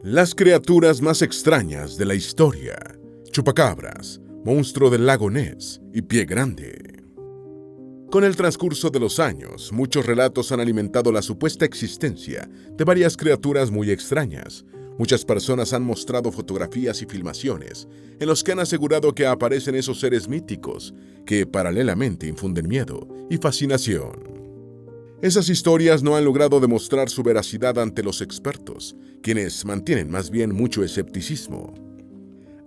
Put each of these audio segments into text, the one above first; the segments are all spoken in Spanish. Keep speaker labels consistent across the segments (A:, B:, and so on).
A: Las criaturas más extrañas de la historia: chupacabras, monstruo del lago Ness y pie grande. Con el transcurso de los años, muchos relatos han alimentado la supuesta existencia de varias criaturas muy extrañas. Muchas personas han mostrado fotografías y filmaciones en los que han asegurado que aparecen esos seres míticos que paralelamente infunden miedo y fascinación. Esas historias no han logrado demostrar su veracidad ante los expertos, quienes mantienen más bien mucho escepticismo.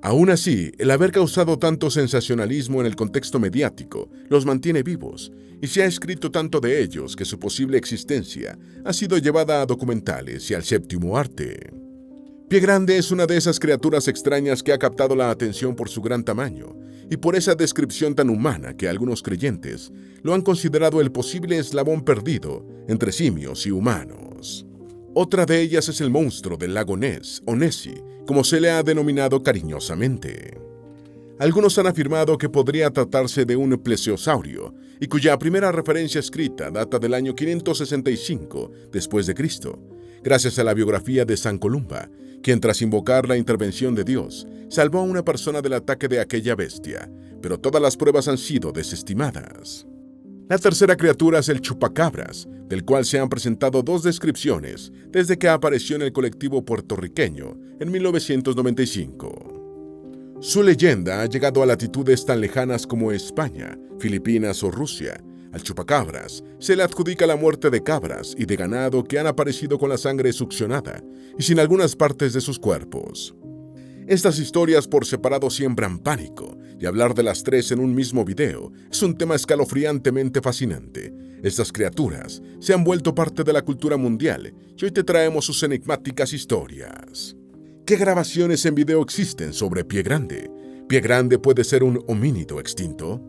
A: Aún así, el haber causado tanto sensacionalismo en el contexto mediático los mantiene vivos, y se ha escrito tanto de ellos que su posible existencia ha sido llevada a documentales y al séptimo arte. Pie Grande es una de esas criaturas extrañas que ha captado la atención por su gran tamaño y por esa descripción tan humana que algunos creyentes lo han considerado el posible eslabón perdido entre simios y humanos. Otra de ellas es el monstruo del lago Ness, o Nessie, como se le ha denominado cariñosamente. Algunos han afirmado que podría tratarse de un plesiosaurio y cuya primera referencia escrita data del año 565 después de Cristo, gracias a la biografía de San Columba, quien tras invocar la intervención de Dios, salvó a una persona del ataque de aquella bestia, pero todas las pruebas han sido desestimadas. La tercera criatura es el chupacabras, del cual se han presentado dos descripciones desde que apareció en el colectivo puertorriqueño en 1995. Su leyenda ha llegado a latitudes tan lejanas como España, Filipinas o Rusia. Al chupacabras se le adjudica la muerte de cabras y de ganado que han aparecido con la sangre succionada y sin algunas partes de sus cuerpos. Estas historias por separado siembran pánico, y hablar de las tres en un mismo video es un tema escalofriantemente fascinante. Estas criaturas se han vuelto parte de la cultura mundial y hoy te traemos sus enigmáticas historias. ¿Qué grabaciones en video existen sobre Pie Grande? ¿Pie Grande puede ser un homínido extinto?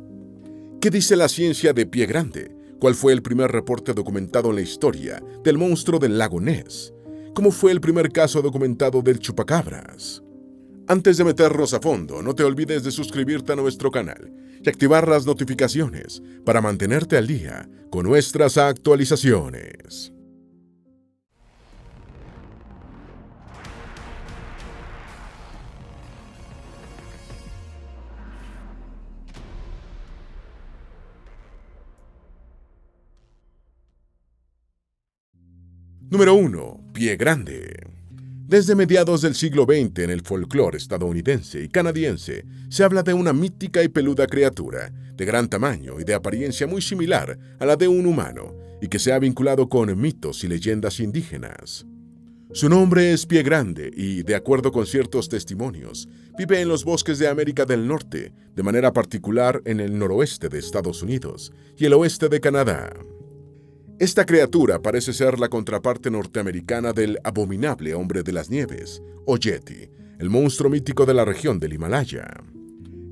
A: ¿Qué dice la ciencia de Pie Grande? ¿Cuál fue el primer reporte documentado en la historia del monstruo del lago Ness? ¿Cómo fue el primer caso documentado del chupacabras? Antes de meternos a fondo, no te olvides de suscribirte a nuestro canal y activar las notificaciones para mantenerte al día con nuestras actualizaciones. Número 1. Pie Grande. Desde mediados del siglo XX en el folclore estadounidense y canadiense se habla de una mítica y peluda criatura de gran tamaño y de apariencia muy similar a la de un humano y que se ha vinculado con mitos y leyendas indígenas. Su nombre es Pie Grande y, de acuerdo con ciertos testimonios, vive en los bosques de América del Norte, de manera particular en el noroeste de Estados Unidos y el oeste de Canadá. Esta criatura parece ser la contraparte norteamericana del abominable hombre de las nieves, o Yeti, el monstruo mítico de la región del Himalaya.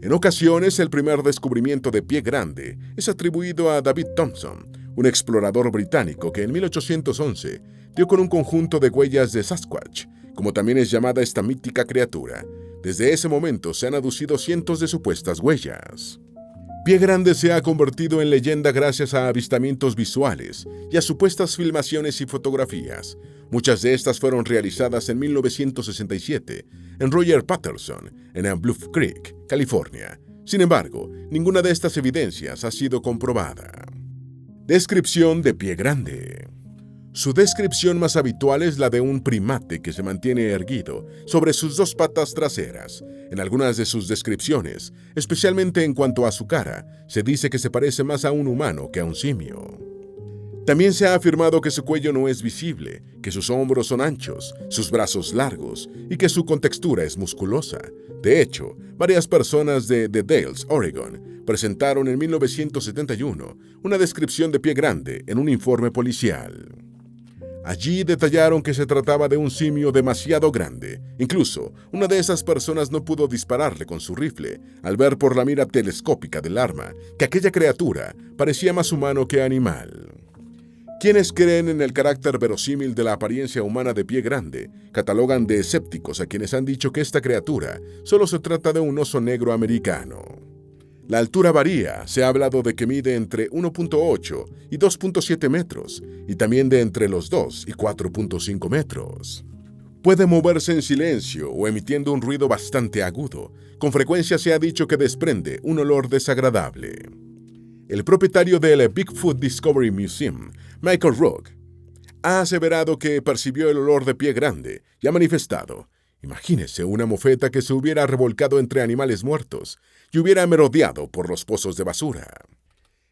A: En ocasiones, el primer descubrimiento de Pie Grande es atribuido a David Thompson, un explorador británico que en 1811 dio con un conjunto de huellas de Sasquatch, como también es llamada esta mítica criatura. Desde ese momento se han aducido cientos de supuestas huellas. Pie Grande se ha convertido en leyenda gracias a avistamientos visuales y a supuestas filmaciones y fotografías. Muchas de estas fueron realizadas en 1967 en Roger Patterson, en Bluff Creek, California. Sin embargo, ninguna de estas evidencias ha sido comprobada. Descripción de Pie Grande. Su descripción más habitual es la de un primate que se mantiene erguido sobre sus dos patas traseras. En algunas de sus descripciones, especialmente en cuanto a su cara, se dice que se parece más a un humano que a un simio. También se ha afirmado que su cuello no es visible, que sus hombros son anchos, sus brazos largos y que su contextura es musculosa. De hecho, varias personas de The Dalles, Oregon, presentaron en 1971 una descripción de Pie Grande en un informe policial. Allí detallaron que se trataba de un simio demasiado grande. Incluso, una de esas personas no pudo dispararle con su rifle al ver por la mira telescópica del arma que aquella criatura parecía más humano que animal. Quienes creen en el carácter verosímil de la apariencia humana de Pie Grande catalogan de escépticos a quienes han dicho que esta criatura solo se trata de un oso negro americano. La altura varía, se ha hablado de que mide entre 1.8 y 2.7 metros, y también de entre los 2 y 4.5 metros. Puede moverse en silencio o emitiendo un ruido bastante agudo. Con frecuencia se ha dicho que desprende un olor desagradable. El propietario del Bigfoot Discovery Museum, Michael Rook, ha aseverado que percibió el olor de pie grande y ha manifestado: imagínese una mofeta que se hubiera revolcado entre animales muertos y hubiera merodeado por los pozos de basura.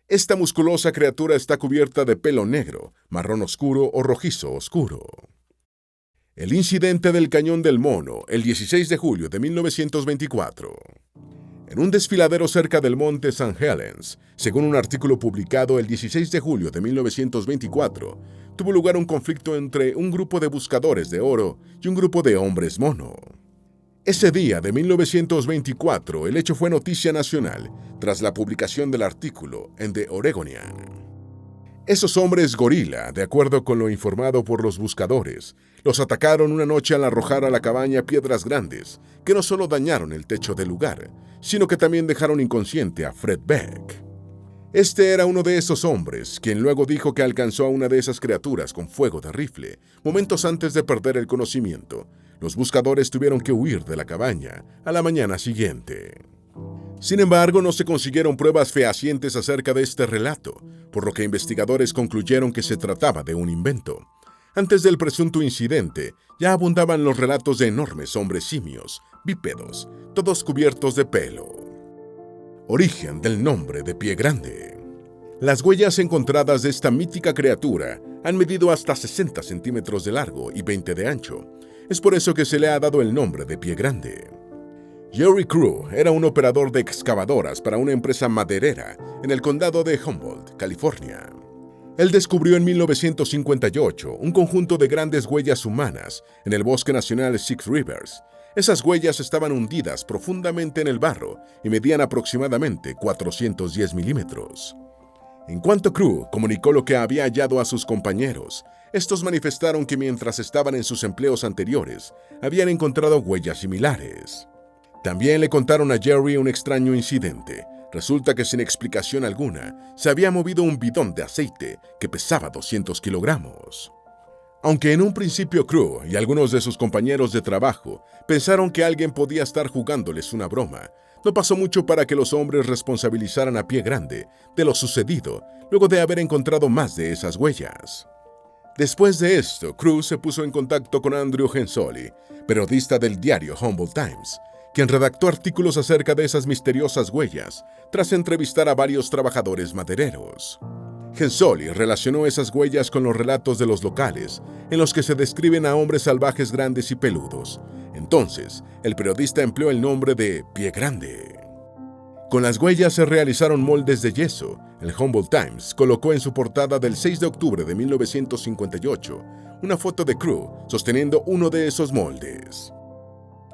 A: Esta musculosa criatura está cubierta de pelo negro, marrón oscuro o rojizo oscuro. El incidente del Cañón del Mono, el 16 de julio de 1924. En un desfiladero cerca del monte St. Helens, según un artículo publicado el 16 de julio de 1924, tuvo lugar un conflicto entre un grupo de buscadores de oro y un grupo de hombres mono. Ese día de 1924, el hecho fue noticia nacional tras la publicación del artículo en The Oregonian. Esos hombres gorila, de acuerdo con lo informado por los buscadores, los atacaron una noche al arrojar a la cabaña piedras grandes que no solo dañaron el techo del lugar, sino que también dejaron inconsciente a Fred Beck. Este era uno de esos hombres, quien luego dijo que alcanzó a una de esas criaturas con fuego de rifle, momentos antes de perder el conocimiento. Los buscadores tuvieron que huir de la cabaña a la mañana siguiente. Sin embargo, no se consiguieron pruebas fehacientes acerca de este relato, por lo que investigadores concluyeron que se trataba de un invento. Antes del presunto incidente, ya abundaban los relatos de enormes hombres simios, bípedos, todos cubiertos de pelo. Origen del nombre de Pie Grande. Las huellas encontradas de esta mítica criatura han medido hasta 60 centímetros de largo y 20 de ancho. Es por eso que se le ha dado el nombre de Pie Grande. Jerry Crew era un operador de excavadoras para una empresa maderera en el condado de Humboldt, California. Él descubrió en 1958 un conjunto de grandes huellas humanas en el Bosque Nacional Six Rivers. Esas huellas estaban hundidas profundamente en el barro y medían aproximadamente 410 milímetros. En cuanto Crew comunicó lo que había hallado a sus compañeros, estos manifestaron que mientras estaban en sus empleos anteriores, habían encontrado huellas similares. También le contaron a Jerry un extraño incidente. Resulta que sin explicación alguna, se había movido un bidón de aceite que pesaba 200 kilogramos. Aunque en un principio Crew y algunos de sus compañeros de trabajo pensaron que alguien podía estar jugándoles una broma, no pasó mucho para que los hombres responsabilizaran a Pie Grande de lo sucedido luego de haber encontrado más de esas huellas. Después de esto, Crew se puso en contacto con Andrew Hensoli, periodista del diario Humboldt Times, quien redactó artículos acerca de esas misteriosas huellas tras entrevistar a varios trabajadores madereros. Hensoli relacionó esas huellas con los relatos de los locales, en los que se describen a hombres salvajes grandes y peludos. Entonces, el periodista empleó el nombre de Pie Grande. Con las huellas se realizaron moldes de yeso. El Humboldt Times colocó en su portada del 6 de octubre de 1958 una foto de Crew sosteniendo uno de esos moldes.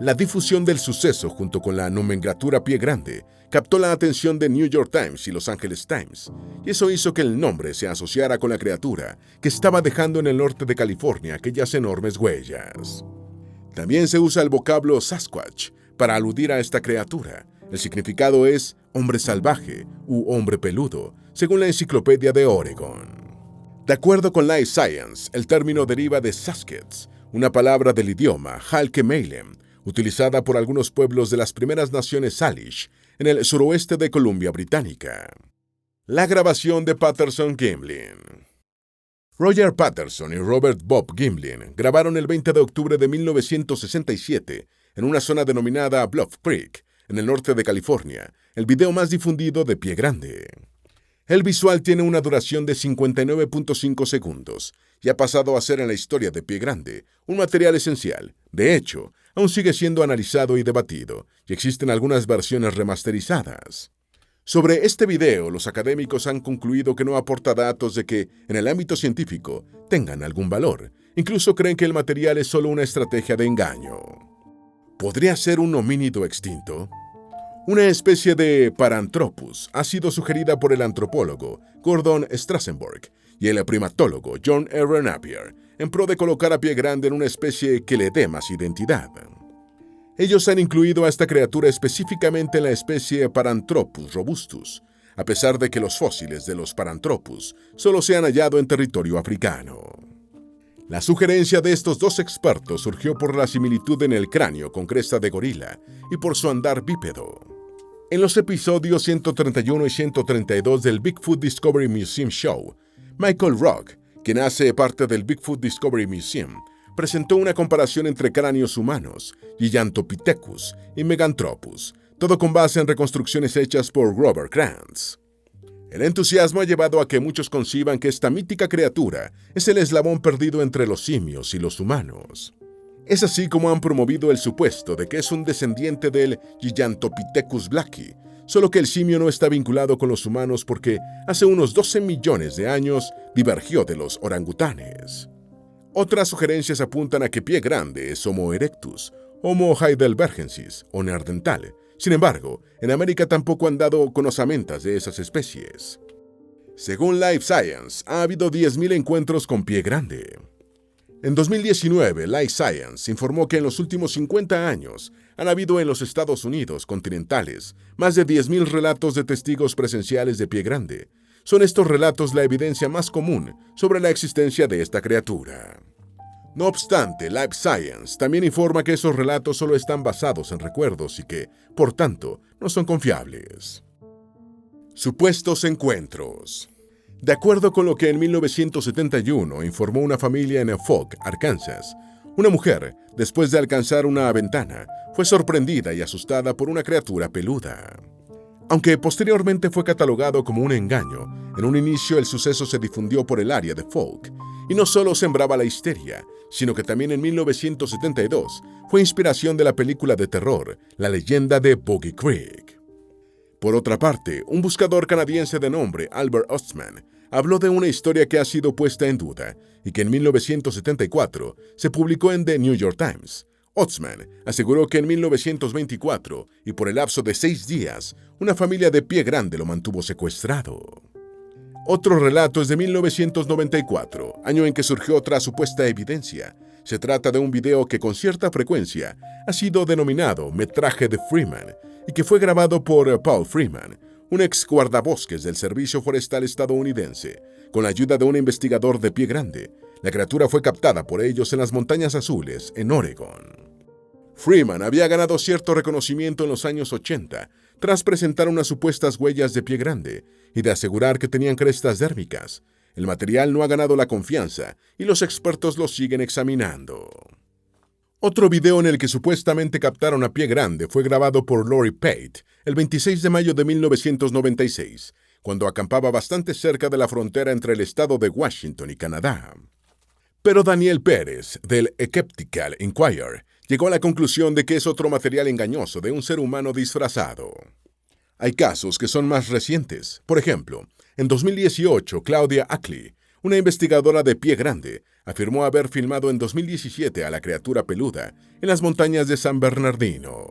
A: La difusión del suceso junto con la nomenclatura Pie Grande captó la atención de New York Times y Los Angeles Times, y eso hizo que el nombre se asociara con la criatura que estaba dejando en el norte de California aquellas enormes huellas. También se usa el vocablo Sasquatch para aludir a esta criatura. El significado es hombre salvaje u hombre peludo, según la Enciclopedia de Oregon. De acuerdo con Life Science, el término deriva de Saskets, una palabra del idioma Halkemelem, utilizada por algunos pueblos de las primeras naciones Salish en el suroeste de Columbia Británica. La grabación de Patterson Gimlin. Roger Patterson y Robert Bob Gimlin grabaron el 20 de octubre de 1967 en una zona denominada Bluff Creek, en el norte de California, el video más difundido de Pie Grande. El visual tiene una duración de 59.5 segundos y ha pasado a ser en la historia de Pie Grande un material esencial. De hecho, aún sigue siendo analizado y debatido, y existen algunas versiones remasterizadas. Sobre este video, los académicos han concluido que no aporta datos de que, en el ámbito científico, tengan algún valor. Incluso creen que el material es solo una estrategia de engaño. ¿Podría ser un homínido extinto? Una especie de Paranthropus ha sido sugerida por el antropólogo Gordon Strassenberg y el primatólogo John R. Napier, en pro de colocar a Pie Grande en una especie que le dé más identidad. Ellos han incluido a esta criatura específicamente en la especie Paranthropus robustus, a pesar de que los fósiles de los Paranthropus solo se han hallado en territorio africano. La sugerencia de estos dos expertos surgió por la similitud en el cráneo con cresta de gorila y por su andar bípedo. En los episodios 131 y 132 del Bigfoot Discovery Museum Show, Michael Rock, quien hace parte del Bigfoot Discovery Museum, presentó una comparación entre cráneos humanos, Gigantopithecus y Meganthropus, todo con base en reconstrucciones hechas por Robert Krantz. El entusiasmo ha llevado a que muchos conciban que esta mítica criatura es el eslabón perdido entre los simios y los humanos. Es así como han promovido el supuesto de que es un descendiente del Gigantopithecus blacki, solo que el simio no está vinculado con los humanos porque hace unos 12 millones de años divergió de los orangutanes. Otras sugerencias apuntan a que Pie Grande es Homo erectus, Homo heidelbergensis o neandertal. Sin embargo, en América tampoco han dado con osamentas de esas especies. Según Life Science, ha habido 10.000 encuentros con Pie Grande. En 2019, Life Science informó que en los últimos 50 años han habido en los Estados Unidos continentales más de 10.000 relatos de testigos presenciales de Pie Grande. Son estos relatos la evidencia más común sobre la existencia de esta criatura. No obstante, Life Science también informa que esos relatos solo están basados en recuerdos y que, por tanto, no son confiables. Supuestos encuentros. De acuerdo con lo que en 1971 informó una familia en Fog, Arkansas, una mujer, después de alcanzar una ventana, fue sorprendida y asustada por una criatura peluda. Aunque posteriormente fue catalogado como un engaño, en un inicio el suceso se difundió por el área de Fog, y no solo sembraba la histeria, sino que también en 1972 fue inspiración de la película de terror La leyenda de Boggy Creek. Por otra parte, un buscador canadiense de nombre Albert Ostman habló de una historia que ha sido puesta en duda y que en 1974 se publicó en The New York Times. Ostman aseguró que en 1924, y por el lapso de 6 días, una familia de Pie Grande lo mantuvo secuestrado. Otro relato es de 1994, año en que surgió otra supuesta evidencia. Se trata de un video que con cierta frecuencia ha sido denominado metraje de Freeman y que fue grabado por Paul Freeman, un ex guardabosques del Servicio Forestal estadounidense. Con la ayuda de un investigador de Pie Grande, la criatura fue captada por ellos en las Montañas Azules, en Oregon. Freeman había ganado cierto reconocimiento en los años 80 tras presentar unas supuestas huellas de Pie Grande y de asegurar que tenían crestas dérmicas. El material no ha ganado la confianza y los expertos lo siguen examinando. Otro video en el que supuestamente captaron a Pie Grande fue grabado por Lori Pate el 26 de mayo de 1996, cuando acampaba bastante cerca de la frontera entre el estado de Washington y Canadá. Pero Daniel Pérez, del Skeptical Inquirer, llegó a la conclusión de que es otro material engañoso de un ser humano disfrazado. Hay casos que son más recientes. Por ejemplo, en 2018, Claudia Ackley, una investigadora de Pie Grande, afirmó haber filmado en 2017 a la criatura peluda en las montañas de San Bernardino.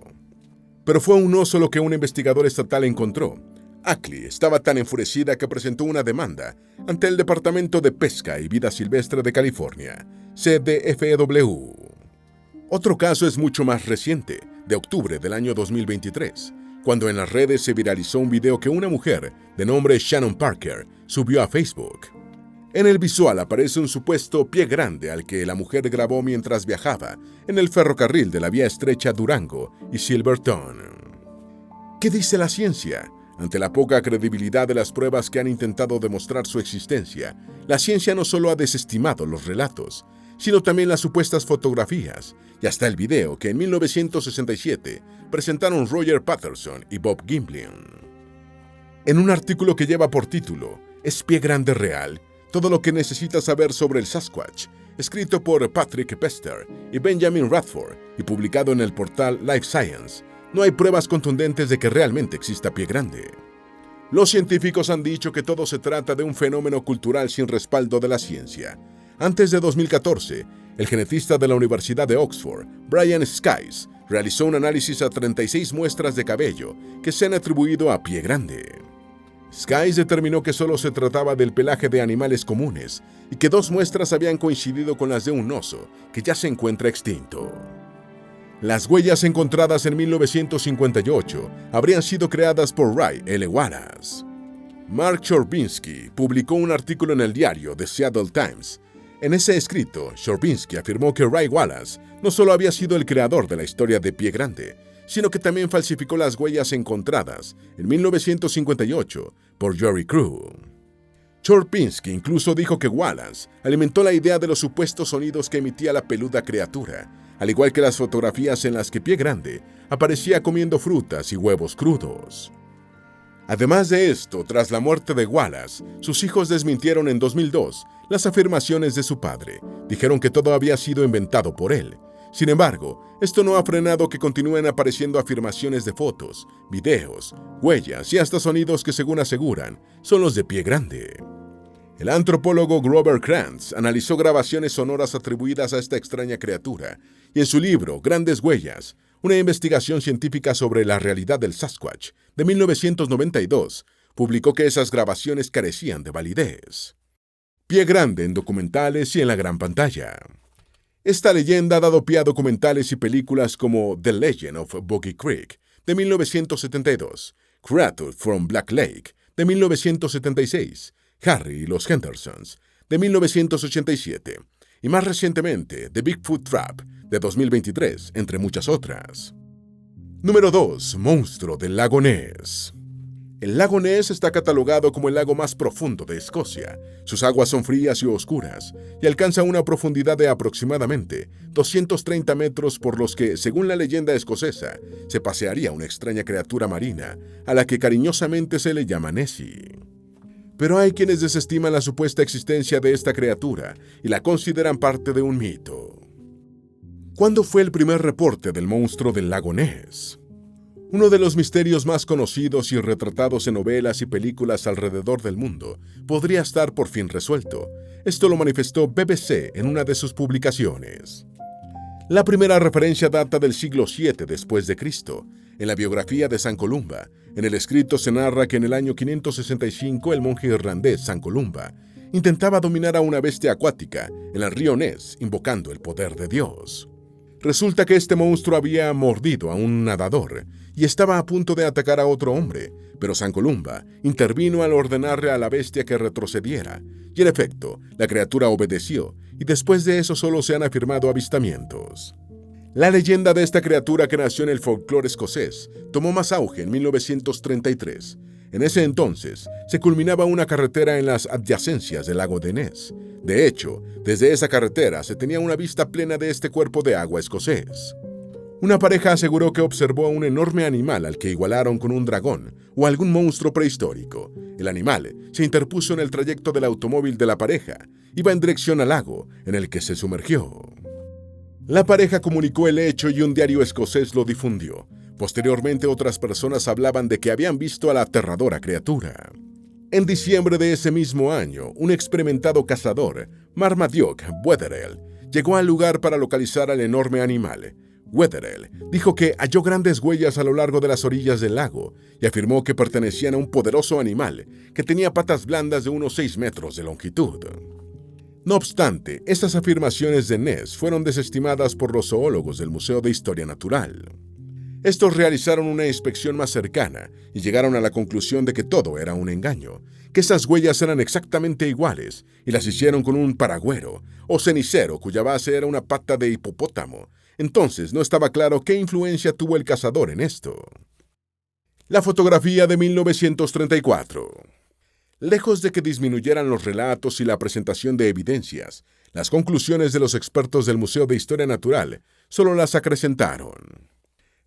A: Pero fue un oso lo que un investigador estatal encontró. Ackley estaba tan enfurecida que presentó una demanda ante el Departamento de Pesca y Vida Silvestre de California, CDFW. Otro caso es mucho más reciente, de octubre del año 2023, cuando en las redes se viralizó un video que una mujer de nombre Shannon Parker subió a Facebook. En el visual aparece un supuesto pie grande al que la mujer grabó mientras viajaba en el ferrocarril de la vía estrecha Durango y Silverton. ¿Qué dice la ciencia? Ante la poca credibilidad de las pruebas que han intentado demostrar su existencia, la ciencia no solo ha desestimado los relatos, sino también las supuestas fotografías y hasta el video que en 1967 presentaron Roger Patterson y Bob Gimblin. En un artículo que lleva por título ¿Es Pie Grande real? Todo lo que necesitas saber sobre el Sasquatch, escrito por Patrick Pester y Benjamin Radford y publicado en el portal Life Science, no hay pruebas contundentes de que realmente exista Pie Grande. Los científicos han dicho que todo se trata de un fenómeno cultural sin respaldo de la ciencia. Antes de 2014, el genetista de la Universidad de Oxford, Brian Skies, realizó un análisis a 36 muestras de cabello que se han atribuido a Pie Grande. Skies determinó que solo se trataba del pelaje de animales comunes y que 2 muestras habían coincidido con las de un oso, que ya se encuentra extinto. Las huellas encontradas en 1958 habrían sido creadas por Ray L. Wallace. Mark Chorbinsky publicó un artículo en el diario The Seattle Times, En ese escrito, Sierpinski afirmó que Ray Wallace no solo había sido el creador de la historia de Pie Grande, sino que también falsificó las huellas encontradas en 1958 por Jerry Crew. Sierpinski incluso dijo que Wallace alimentó la idea de los supuestos sonidos que emitía la peluda criatura, al igual que las fotografías en las que Pie Grande aparecía comiendo frutas y huevos crudos. Además de esto, tras la muerte de Wallace, sus hijos desmintieron en 2002 las afirmaciones de su padre. Dijeron que todo había sido inventado por él. Sin embargo, esto no ha frenado que continúen apareciendo afirmaciones de fotos, videos, huellas y hasta sonidos que, según aseguran, son los de Pie Grande. El antropólogo Grover Krantz analizó grabaciones sonoras atribuidas a esta extraña criatura y en su libro Grandes Huellas, una investigación científica sobre la realidad del Sasquatch, de 1992, publicó que esas grabaciones carecían de validez. Pie Grande en documentales y en la gran pantalla. Esta leyenda ha dado pie a documentales y películas como The Legend of Boggy Creek, de 1972, Creature from Black Lake, de 1976, Harry y los Hendersons, de 1987, y más recientemente The Bigfoot Trap, de 2023, entre muchas otras. Número 2. Monstruo del lago Ness. El lago Ness está catalogado como el lago más profundo de Escocia. Sus aguas son frías y oscuras y alcanzan una profundidad de aproximadamente 230 metros, por los que, según la leyenda escocesa, se pasearía una extraña criatura marina a la que cariñosamente se le llama Nessie. Pero hay quienes desestiman la supuesta existencia de esta criatura y la consideran parte de un mito. ¿Cuándo fue el primer reporte del monstruo del lago Ness? Uno de los misterios más conocidos y retratados en novelas y películas alrededor del mundo podría estar por fin resuelto. Esto lo manifestó BBC en una de sus publicaciones. La primera referencia data del siglo VII después de Cristo. En la biografía de San Columba, en el escrito se narra que en el año 565 el monje irlandés San Columba intentaba dominar a una bestia acuática en el río Ness, invocando el poder de Dios. Resulta que este monstruo había mordido a un nadador y estaba a punto de atacar a otro hombre, pero San Columba intervino al ordenarle a la bestia que retrocediera, y en efecto, la criatura obedeció, y después de eso solo se han afirmado avistamientos. La leyenda de esta criatura, que nació en el folclore escocés, tomó más auge en 1933. En ese entonces, se culminaba una carretera en las adyacencias del lago de Ness. De hecho, desde esa carretera se tenía una vista plena de este cuerpo de agua escocés. Una pareja aseguró que observó a un enorme animal al que igualaron con un dragón o algún monstruo prehistórico. El animal se interpuso en el trayecto del automóvil de la pareja. Iba en dirección al lago, en el que se sumergió. La pareja comunicó el hecho y un diario escocés lo difundió. Posteriormente, otras personas hablaban de que habían visto a la aterradora criatura. En diciembre de ese mismo año, un experimentado cazador, Marmaduke Wetherell, llegó al lugar para localizar al enorme animal. Wetherell dijo que halló grandes huellas a lo largo de las orillas del lago y afirmó que pertenecían a un poderoso animal que tenía patas blandas de unos 6 metros de longitud. No obstante, estas afirmaciones de Ness fueron desestimadas por los zoólogos del Museo de Historia Natural. Estos realizaron una inspección más cercana y llegaron a la conclusión de que todo era un engaño, que esas huellas eran exactamente iguales y las hicieron con un paragüero o cenicero cuya base era una pata de hipopótamo. Entonces no estaba claro qué influencia tuvo el cazador en esto. La fotografía de 1934. Lejos de que disminuyeran los relatos y la presentación de evidencias, las conclusiones de los expertos del Museo de Historia Natural solo las acrecentaron.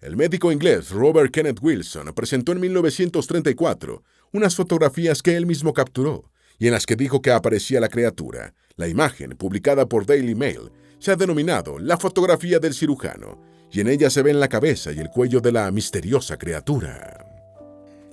A: El médico inglés Robert Kenneth Wilson presentó en 1934 unas fotografías que él mismo capturó y en las que dijo que aparecía la criatura. La imagen, publicada por Daily Mail, se ha denominado la fotografía del cirujano, y en ella se ven la cabeza y el cuello de la misteriosa criatura.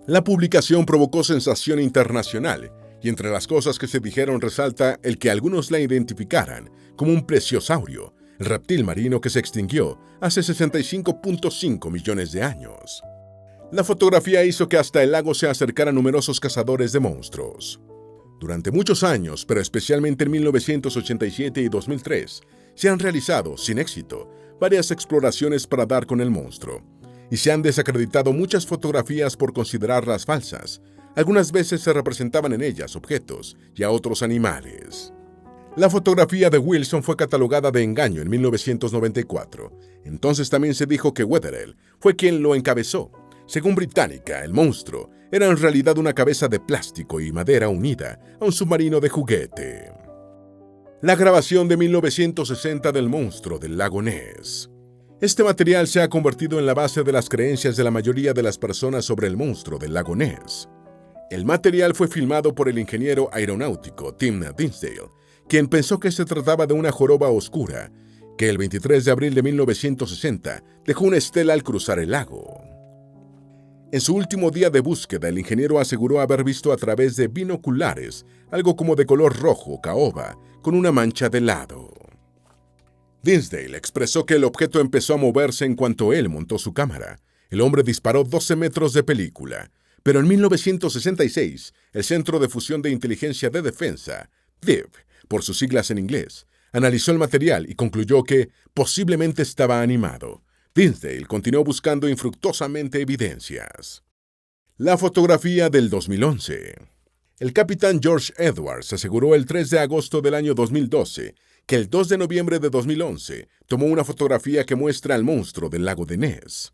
A: La publicación provocó sensación internacional, y entre las cosas que se dijeron resalta el que algunos la identificaran como un plesiosaurio, el reptil marino que se extinguió hace 65.5 millones de años. La fotografía hizo que hasta el lago se acercaran numerosos cazadores de monstruos. Durante muchos años, pero especialmente en 1987 y 2003, se han realizado, sin éxito, varias exploraciones para dar con el monstruo, y se han desacreditado muchas fotografías por considerarlas falsas. Algunas veces se representaban en ellas objetos y a otros animales. La fotografía de Wilson fue catalogada de engaño en 1994. Entonces también se dijo que Wetherell fue quien lo encabezó. Según Británica, el monstruo era en realidad una cabeza de plástico y madera unida a un submarino de juguete. La grabación de 1960 del monstruo del lago Ness. Este material se ha convertido en la base de las creencias de la mayoría de las personas sobre el monstruo del lago Ness. El material fue filmado por el ingeniero aeronáutico Tim Dinsdale, quien pensó que se trataba de una joroba oscura, que el 23 de abril de 1960 dejó una estela al cruzar el lago. En su último día de búsqueda, el ingeniero aseguró haber visto a través de binoculares algo como de color rojo caoba, con una mancha de lado. Dinsdale expresó que el objeto empezó a moverse en cuanto él montó su cámara. El hombre disparó 12 metros de película, pero en 1966, el Centro de Fusión de Inteligencia de Defensa, DIV, por sus siglas en inglés, analizó el material y concluyó que posiblemente estaba animado. Dinsdale continuó buscando infructuosamente evidencias. La fotografía del 2011. El capitán George Edwards aseguró el 3 de agosto del año 2012 que el 2 de noviembre de 2011 tomó una fotografía que muestra al monstruo del lago de Ness.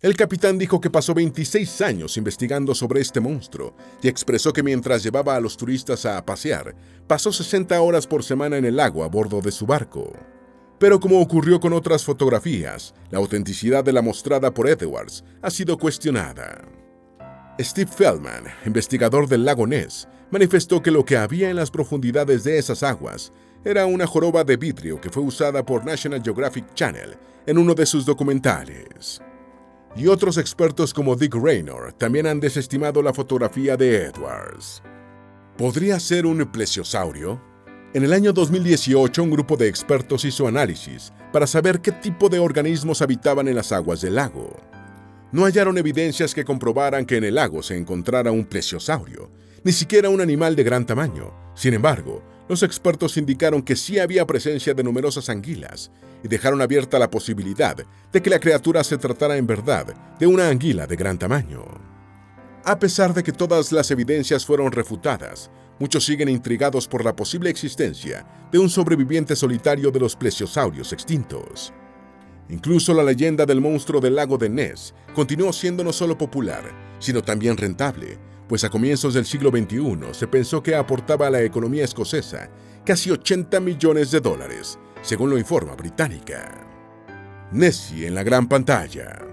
A: El capitán dijo que pasó 26 años investigando sobre este monstruo y expresó que mientras llevaba a los turistas a pasear, pasó 60 horas por semana en el lago a bordo de su barco. Pero como ocurrió con otras fotografías, la autenticidad de la mostrada por Edwards ha sido cuestionada. Steve Feldman, investigador del lago Ness, manifestó que lo que había en las profundidades de esas aguas era una joroba de vidrio que fue usada por National Geographic Channel en uno de sus documentales. Y otros expertos como Dick Raynor también han desestimado la fotografía de Edwards. ¿Podría ser un plesiosaurio? En el año 2018, un grupo de expertos hizo análisis para saber qué tipo de organismos habitaban en las aguas del lago. No hallaron evidencias que comprobaran que en el lago se encontrara un plesiosaurio, ni siquiera un animal de gran tamaño. Sin embargo, los expertos indicaron que sí había presencia de numerosas anguilas y dejaron abierta la posibilidad de que la criatura se tratara en verdad de una anguila de gran tamaño. A pesar de que todas las evidencias fueron refutadas, muchos siguen intrigados por la posible existencia de un sobreviviente solitario de los plesiosaurios extintos. Incluso la leyenda del monstruo del lago de Ness continuó siendo no solo popular, sino también rentable, pues a comienzos del siglo XXI se pensó que aportaba a la economía escocesa casi $80 millones, según lo informa Británica. Nessie en la gran pantalla.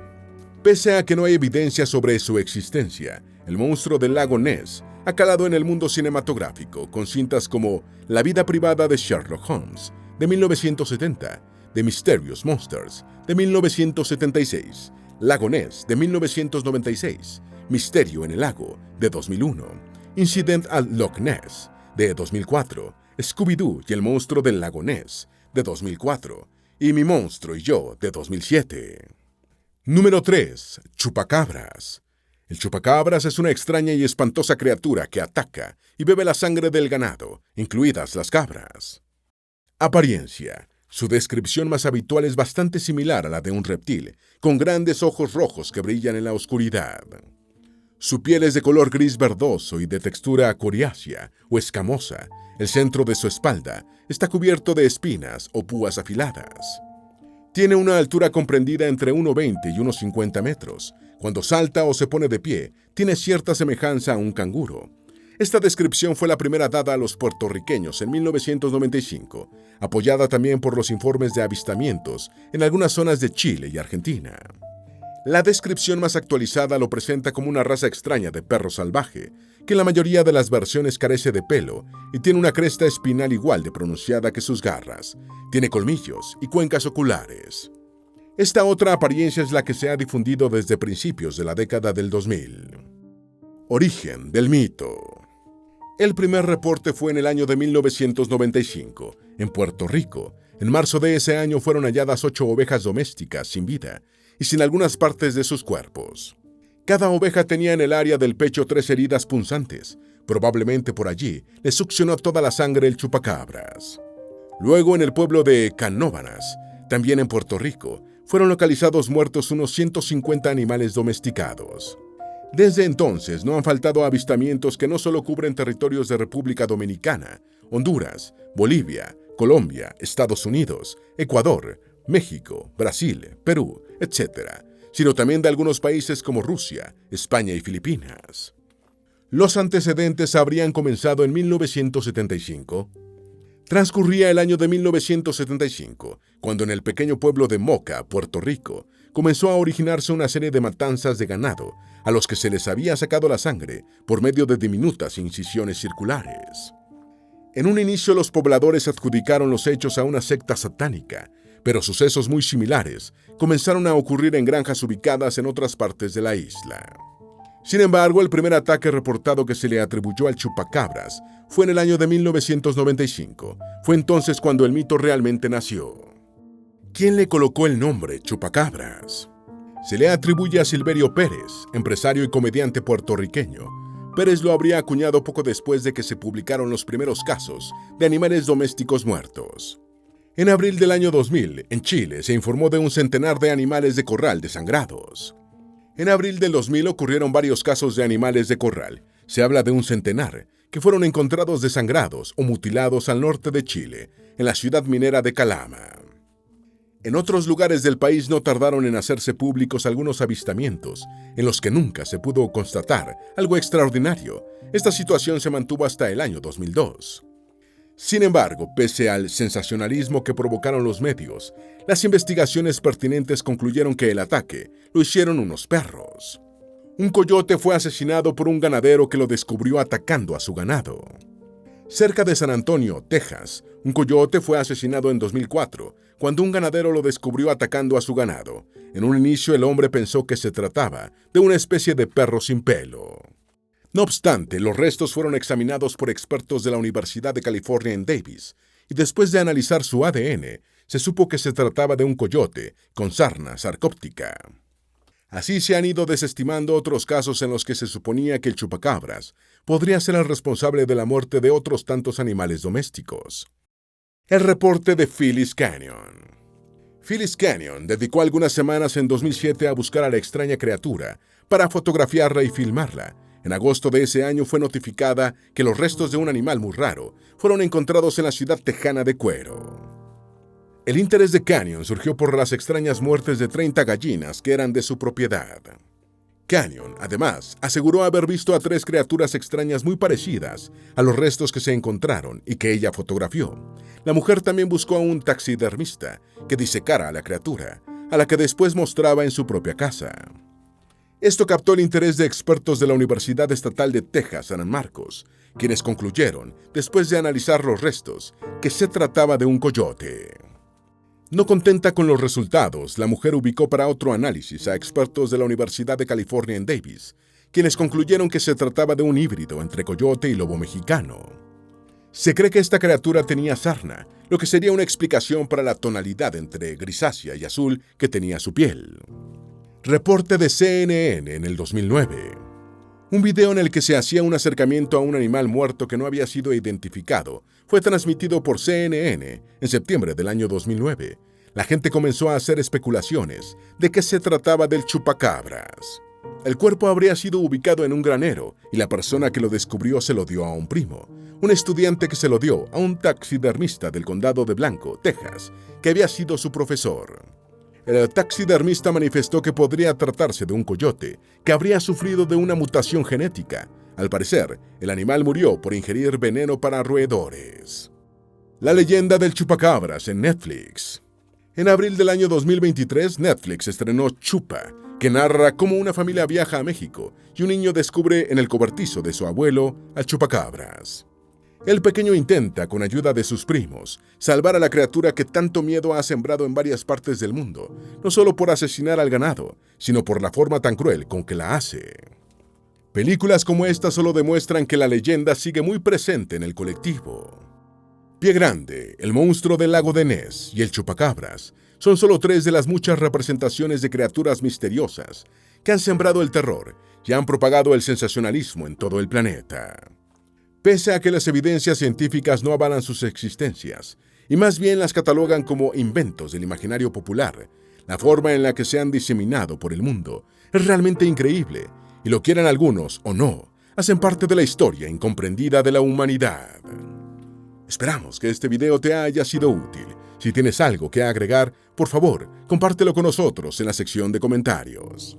A: Pese a que no hay evidencia sobre su existencia, el monstruo del lago Ness ha calado en el mundo cinematográfico con cintas como La vida privada de Sherlock Holmes, de 1970, The Mysterious Monsters, de 1976, Lago Ness, de 1996, Misterio en el lago, de 2001, Incident at Loch Ness, de 2004, Scooby-Doo y el monstruo del lago Ness, de 2004, y Mi monstruo y yo, de 2007. Número 3. Chupacabras. El chupacabras es una extraña y espantosa criatura que ataca y bebe la sangre del ganado, incluidas las cabras. Apariencia. Su descripción más habitual es bastante similar a la de un reptil, con grandes ojos rojos que brillan en la oscuridad. Su piel es de color gris verdoso y de textura coriácea o escamosa. El centro de su espalda está cubierto de espinas o púas afiladas. Tiene una altura comprendida entre 1,20 y 1,50 metros. Cuando salta o se pone de pie, tiene cierta semejanza a un canguro. Esta descripción fue la primera dada a los puertorriqueños en 1995, apoyada también por los informes de avistamientos en algunas zonas de Chile y Argentina. La descripción más actualizada lo presenta como una raza extraña de perro salvaje, que en la mayoría de las versiones carece de pelo y tiene una cresta espinal igual de pronunciada que sus garras. Tiene colmillos y cuencas oculares. Esta otra apariencia es la que se ha difundido desde principios de la década del 2000. Origen del mito. El primer reporte fue en el año de 1995, en Puerto Rico. En marzo de ese año fueron halladas 8 ovejas domésticas sin vida y sin algunas partes de sus cuerpos. Cada oveja tenía en el área del pecho 3 heridas punzantes. Probablemente por allí le succionó toda la sangre el chupacabras. Luego, en el pueblo de Canóvanas, también en Puerto Rico, fueron localizados muertos unos 150 animales domesticados. Desde entonces no han faltado avistamientos que no solo cubren territorios de República Dominicana Honduras, Bolivia, Colombia, Estados Unidos, Ecuador, México, Brasil, Perú, etc., sino también de algunos países como Rusia, España y Filipinas. Los antecedentes habrían comenzado en 1975. Transcurría el año de 1975, cuando en el pequeño pueblo de Moca, Puerto Rico, comenzó a originarse una serie de matanzas de ganado a los que se les había sacado la sangre por medio de diminutas incisiones circulares. En un inicio los pobladores adjudicaron los hechos a una secta satánica, pero sucesos muy similares comenzaron a ocurrir en granjas ubicadas en otras partes de la isla. Sin embargo, el primer ataque reportado que se le atribuyó al chupacabras fue en el año de 1995. Fue entonces cuando el mito realmente nació. ¿Quién le colocó el nombre chupacabras? Se le atribuye a Silverio Pérez, empresario y comediante puertorriqueño. Pérez lo habría acuñado poco después de que se publicaron los primeros casos de animales domésticos muertos. En abril del año 2000, en Chile, se informó de un centenar de animales de corral desangrados. En abril del 2000 ocurrieron varios casos de animales de corral. Se habla de un centenar que fueron encontrados desangrados o mutilados al norte de Chile, en la ciudad minera de Calama. En otros lugares del país no tardaron en hacerse públicos algunos avistamientos, en los que nunca se pudo constatar algo extraordinario. Esta situación se mantuvo hasta el año 2002. Sin embargo, pese al sensacionalismo que provocaron los medios, las investigaciones pertinentes concluyeron que el ataque lo hicieron unos perros. Un coyote fue asesinado por un ganadero que lo descubrió atacando a su ganado. Cerca de San Antonio, Texas, un coyote fue asesinado en 2004, cuando un ganadero lo descubrió atacando a su ganado. En un inicio el hombre pensó que se trataba de una especie de perro sin pelo. No obstante, los restos fueron examinados por expertos de la Universidad de California en Davis, y después de analizar su ADN, se supo que se trataba de un coyote con sarna sarcóptica. Así se han ido desestimando otros casos en los que se suponía que el chupacabras podría ser el responsable de la muerte de otros tantos animales domésticos. El reporte de Phyllis Canyon. Phyllis Canyon dedicó algunas semanas en 2007 a buscar a la extraña criatura para fotografiarla y filmarla. En agosto de ese año fue notificada que los restos de un animal muy raro fueron encontrados en la ciudad tejana de Cuero. El interés de Canyon surgió por las extrañas muertes de 30 gallinas que eran de su propiedad. Canyon, además, aseguró haber visto a 3 criaturas extrañas muy parecidas a los restos que se encontraron y que ella fotografió. La mujer también buscó a un taxidermista que disecara a la criatura, a la que después mostraba en su propia casa. Esto captó el interés de expertos de la Universidad Estatal de Texas, San Marcos, quienes concluyeron, después de analizar los restos, que se trataba de un coyote. No contenta con los resultados, la mujer ubicó para otro análisis a expertos de la Universidad de California en Davis, quienes concluyeron que se trataba de un híbrido entre coyote y lobo mexicano. Se cree que esta criatura tenía sarna, lo que sería una explicación para la tonalidad entre grisácea y azul que tenía su piel. Reporte de CNN en el 2009. Un video en el que se hacía un acercamiento a un animal muerto que no había sido identificado fue transmitido por CNN en septiembre del año 2009. La gente comenzó a hacer especulaciones de que se trataba del chupacabras. El cuerpo habría sido ubicado en un granero y la persona que lo descubrió se lo dio a un primo, un estudiante que se lo dio a un taxidermista del condado de Blanco, Texas, que había sido su profesor. El taxidermista manifestó que podría tratarse de un coyote que habría sufrido de una mutación genética. Al parecer, el animal murió por ingerir veneno para roedores. La leyenda del chupacabras en Netflix. En abril del año 2023, Netflix estrenó Chupa, que narra cómo una familia viaja a México y un niño descubre en el cobertizo de su abuelo al chupacabras. El pequeño intenta, con ayuda de sus primos, salvar a la criatura que tanto miedo ha sembrado en varias partes del mundo, no solo por asesinar al ganado, sino por la forma tan cruel con que la hace. Películas como esta solo demuestran que la leyenda sigue muy presente en el colectivo. Pie Grande, el monstruo del lago de Ness y el chupacabras son solo 3 de las muchas representaciones de criaturas misteriosas que han sembrado el terror y han propagado el sensacionalismo en todo el planeta. Pese a que las evidencias científicas no avalan sus existencias, y más bien las catalogan como inventos del imaginario popular, la forma en la que se han diseminado por el mundo es realmente increíble, y lo quieran algunos o no, hacen parte de la historia incomprendida de la humanidad. Esperamos que este video te haya sido útil. Si tienes algo que agregar, por favor, compártelo con nosotros en la sección de comentarios.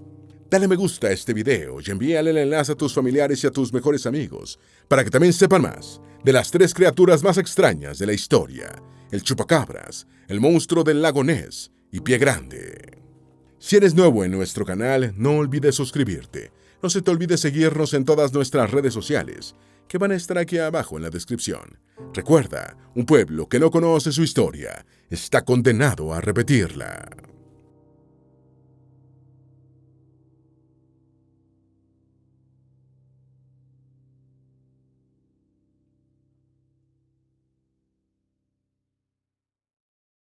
A: Dale me gusta a este video y envíale el enlace a tus familiares y a tus mejores amigos para que también sepan más de las 3 criaturas más extrañas de la historia: el chupacabras, el monstruo del lago Ness y Pie Grande. Si eres nuevo en nuestro canal, no olvides suscribirte. No se te olvide seguirnos en todas nuestras redes sociales, que van a estar aquí abajo en la descripción. Recuerda, un pueblo que no conoce su historia está condenado a repetirla.